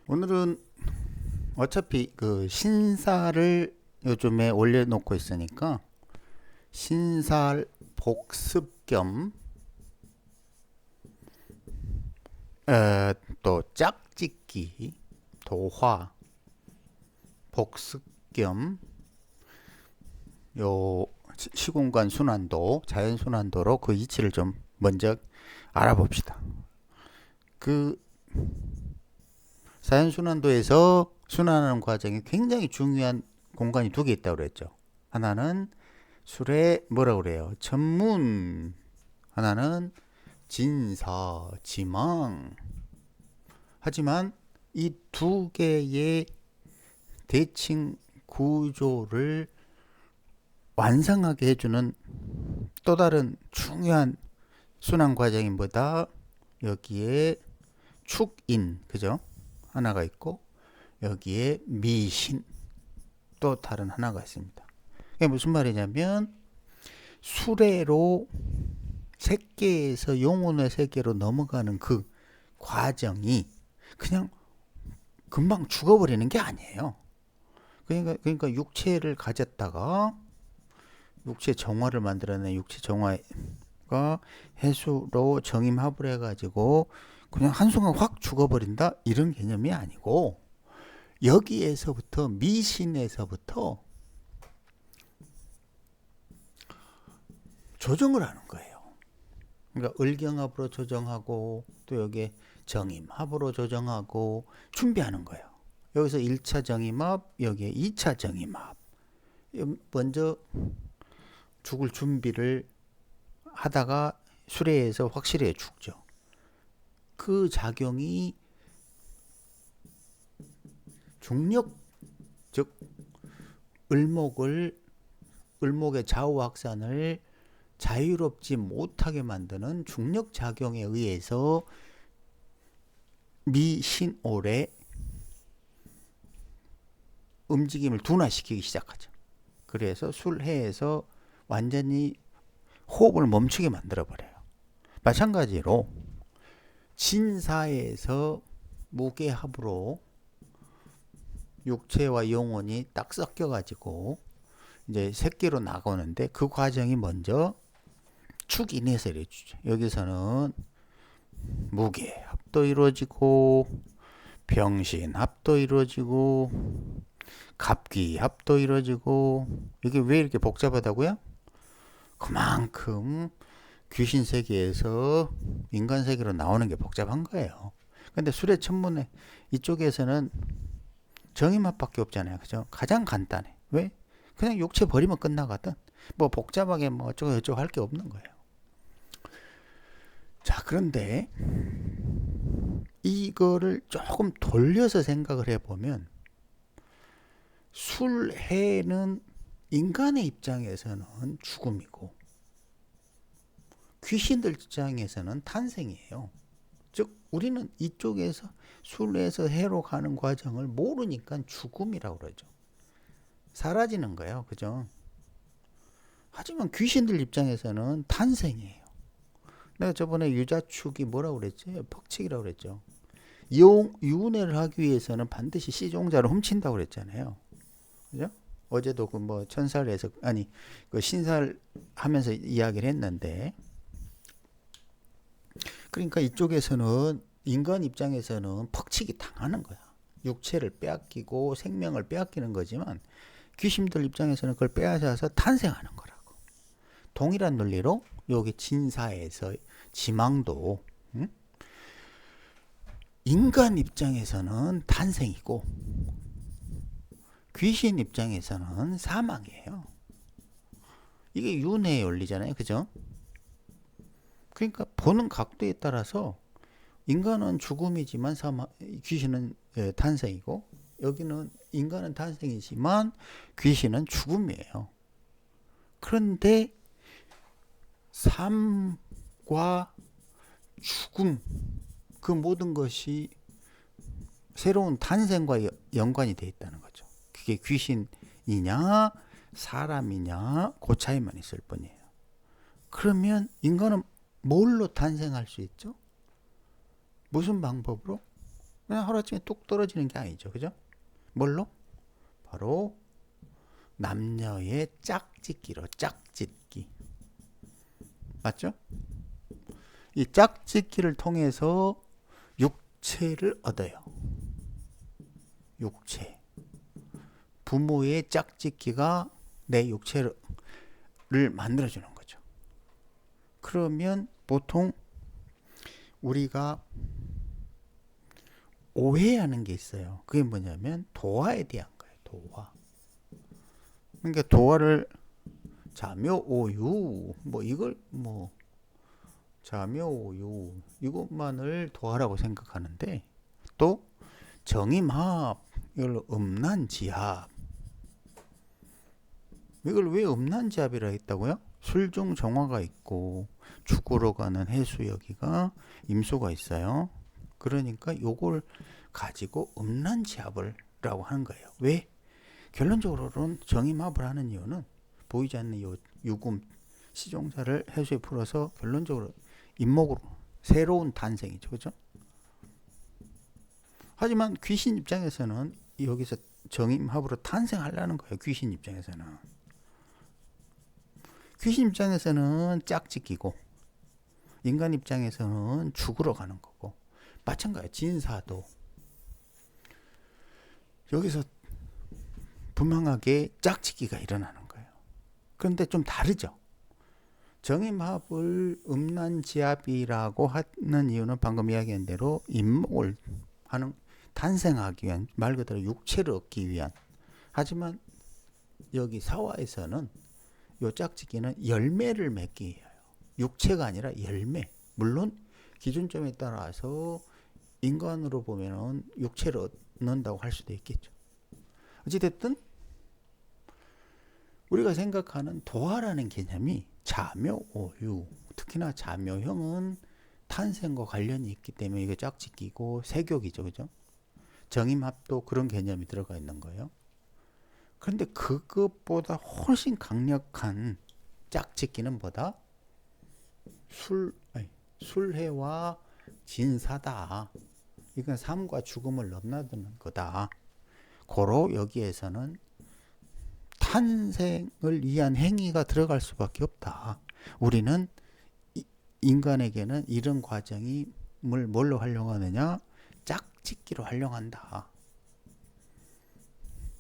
오늘은 어차피 그 신사를 요즘에 올려놓고 있으니까 신살 복습 겸 또 짝짓기 도화 복습 겸 요 시공간 순환도 자연 순환도로 그 이치를 좀 먼저 알아봅시다. 그 자연 순환도에서 순환하는 과정이 굉장히 중요한 공간이 두 개 있다고 그랬죠. 하나는 술의 뭐라 그래요? 전문. 하나는 진사, 지망. 하지만 이 두 개의 대칭 구조를 완성하게 해주는 또 다른 중요한 순환 과정이 뭐다? 여기에 축인, 그죠? 하나가 있고 여기에 미신 또 다른 하나가 있습니다. 이게 무슨 말이냐면 수레로 세계에서 영혼의 세계로 넘어가는 그 과정이 그냥 금방 죽어버리는 게 아니에요. 그러니까 육체를 가졌다가 육체 정화를 만들어낸 육체 정화가 해수로 정임합을 해가지고 그냥 한순간 확 죽어버린다 이런 개념이 아니고 여기에서부터 미신에서부터 조정을 하는 거예요. 그러니까 을경합으로 조정하고 또 여기에 정임합으로 조정하고 준비하는 거예요. 여기서 1차 정임합, 여기에 2차 정임합. 먼저 죽을 준비를 하다가 수레에서 확실히 죽죠. 그 작용이 중력, 즉 을목의 좌우 확산을 자유롭지 못하게 만드는 중력 작용에 의해서 미신올의 움직임을 둔화시키기 시작하죠. 그래서 술해에서 완전히 호흡을 멈추게 만들어버려요. 마찬가지로 진사에서 무게합으로 육체와 영혼이 딱 섞여가지고 이제 새끼로 나가는데 그 과정이 먼저 축인에서 이루어지죠. 여기서는 무게합도 이루어지고 병신합도 이루어지고 갑기합도 이루어지고 이게 왜 이렇게 복잡하다고요? 그만큼 귀신 세계에서 인간 세계로 나오는 게 복잡한 거예요. 근데 수레 천문에 이쪽에서는 정의맛밖에 없잖아요. 그죠? 가장 간단해. 왜? 그냥 육체 버리면 끝나거든. 뭐 복잡하게 뭐 어쩌고 저쩌고 할 게 없는 거예요. 자, 그런데 이거를 조금 돌려서 생각을 해보면 술해는 인간의 입장에서는 죽음이고 귀신들 입장에서는 탄생이에요. 즉 우리는 이쪽에서 술에서 해로 가는 과정을 모르니까 죽음이라고 그러죠. 사라지는 거예요. 그죠? 하지만 귀신들 입장에서는 탄생이에요. 내가 저번에 유자축이 뭐라고 그랬지? 퍽칙이라고 그랬죠. 유운회를 하기 위해서는 반드시 시종자를 훔친다고 그랬잖아요. 그죠? 어제도 그 뭐 천살에서 아니 그 신살 하면서 이야기를 했는데 그러니까 이쪽에서는 인간 입장에서는 퍽치기 당하는 거야. 육체를 빼앗기고 생명을 빼앗기는 거지만 귀신들 입장에서는 그걸 빼앗아서 탄생하는 거라고. 동일한 논리로 여기 진사에서 지망도 인간 입장에서는 탄생이고 귀신 입장에서는 사망이에요. 이게 윤회의 원리잖아요. 그죠? 그러니까 보는 각도에 따라서 인간은 죽음이지만 귀신은 탄생이고 여기는 인간은 탄생이지만 귀신은 죽음이에요. 그런데 삶과 죽음 그 모든 것이 새로운 탄생과 연관이 되어 있다는 거죠. 그게 귀신이냐 사람이냐 그 차이만 있을 뿐이에요. 그러면 인간은 뭘로 탄생할 수 있죠? 무슨 방법으로? 그냥 하루아침에 뚝 떨어지는 게 아니죠. 그죠? 뭘로? 바로 남녀의 짝짓기로. 짝짓기. 맞죠? 이 짝짓기를 통해서 육체를 얻어요. 육체. 부모의 짝짓기가 내 육체를 만들어주는 거죠. 그러면 보통 우리가 오해하는 게 있어요. 그게 뭐냐면 도화에 대한 거예요. 도화. 그러니까 도화를 자묘오유 뭐 이걸 뭐 자묘오유 이것만을 도화라고 생각하는데, 또 정임합 이걸 음란지합, 이걸 왜 음란지합이라 했다고요? 술중 정화가 있고 죽으러 가는 해수 여기가 임수가 있어요. 그러니까 요걸 가지고 음란지합을 라고 하는 거예요. 왜? 결론적으로는 정임합을 하는 이유는 보이지 않는 요 유금 시종자를 해수에 풀어서 결론적으로 임목으로 새로운 탄생이죠. 그죠? 하지만 귀신 입장에서는 여기서 정임합으로 탄생하려는 거예요. 귀신 입장에서는. 귀신 입장에서는 짝짓기고, 인간 입장에서는 죽으러 가는 거고, 마찬가지예요. 진사도 여기서 분명하게 짝짓기가 일어나는 거예요. 그런데 좀 다르죠. 정임합을 음란지합이라고 하는 이유는 방금 이야기한 대로 임목을 하는, 탄생하기 위한, 말 그대로 육체를 얻기 위한. 하지만 여기 사화에서는 요 짝짓기는 열매를 맺기 위하여. 육체가 아니라 열매. 물론 기준점에 따라서 인간으로 보면은 육체를 얻는다고 할 수도 있겠죠. 어찌됐든 우리가 생각하는 도화라는 개념이 자묘오유, 특히나 자묘형은 탄생과 관련이 있기 때문에 이게 짝짓기고 세격이죠. 그죠? 정임합도 그런 개념이 들어가 있는 거예요. 그런데 그것보다 훨씬 강력한 짝짓기는 뭐다? 술해와 진사다. 이건 삶과 죽음을 넘나드는 거다. 고로 여기에서는 탄생을 위한 행위가 들어갈 수밖에 없다. 우리는 인간에게는 이런 과정이 뭘로 활용하느냐? 짝짓기로 활용한다.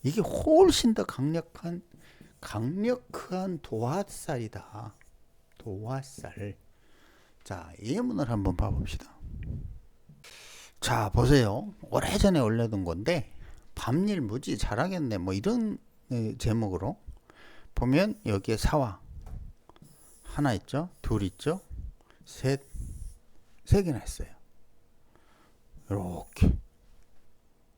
이게 훨씬 더 강력한 도화살이다. 도화살. 자, 예문을 한번 봐봅시다. 자, 보세요. 오래전에 올려둔 건데 밤일 무지 잘하겠네 뭐 이런 제목으로 보면 여기에 사화 하나 있죠, 둘 있죠, 세 개나 있어요. 이렇게.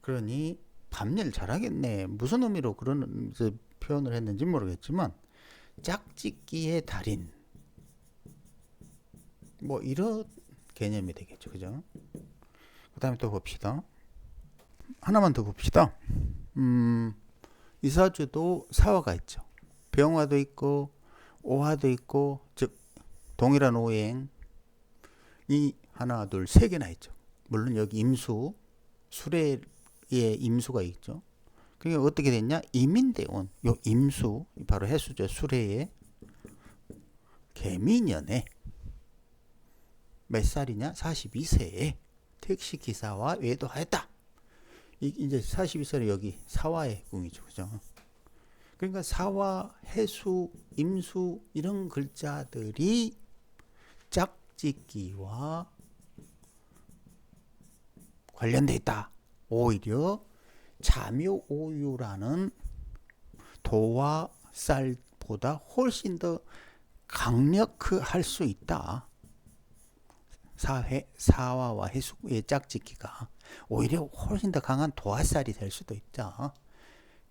그러니 밤일 잘하겠네, 무슨 의미로 그런 표현을 했는지 모르겠지만 짝짓기의 달인 뭐 이런 개념이 되겠죠. 그죠? 그 다음에 또 봅시다. 하나만 더 봅시다. 이사주도 사화가 있죠. 병화도 있고 오화도 있고, 즉 동일한 오행이 하나 둘 세 개나 있죠. 물론 여기 임수, 수레에 임수가 있죠. 그러니까 어떻게 됐냐? 임인대원, 요 임수 바로 해수죠. 수레에 개미년에 몇 살이냐? 42세에 택시기사와 외도하였다. 이제 42세는 여기 사화의 궁이죠. 그죠? 그러니까 사화, 해수, 임수 이런 글자들이 짝짓기와 관련돼 있다. 오히려 자묘오유라는 도화살보다 훨씬 더 강력할 수 있다. 사화와 해수의 짝짓기가 오히려 훨씬 더 강한 도화살이 될 수도 있다.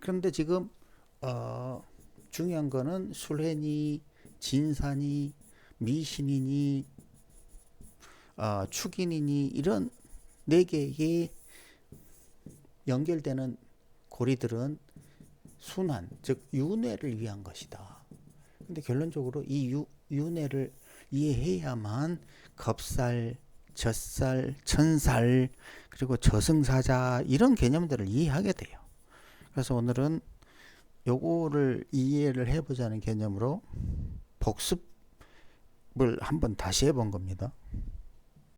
그런데 지금 중요한 거는 술해니, 진사니, 미신이니, 축인이니 이런 네 개의 연결되는 고리들은 순환, 즉 윤회를 위한 것이다. 근데 결론적으로 이 윤회를 이해해야만 겁살, 젖살, 천살, 그리고 저승사자 이런 개념들을 이해하게 돼요. 그래서 오늘은 요거를 이해를 해보자는 개념으로 복습을 한번 다시 해본 겁니다.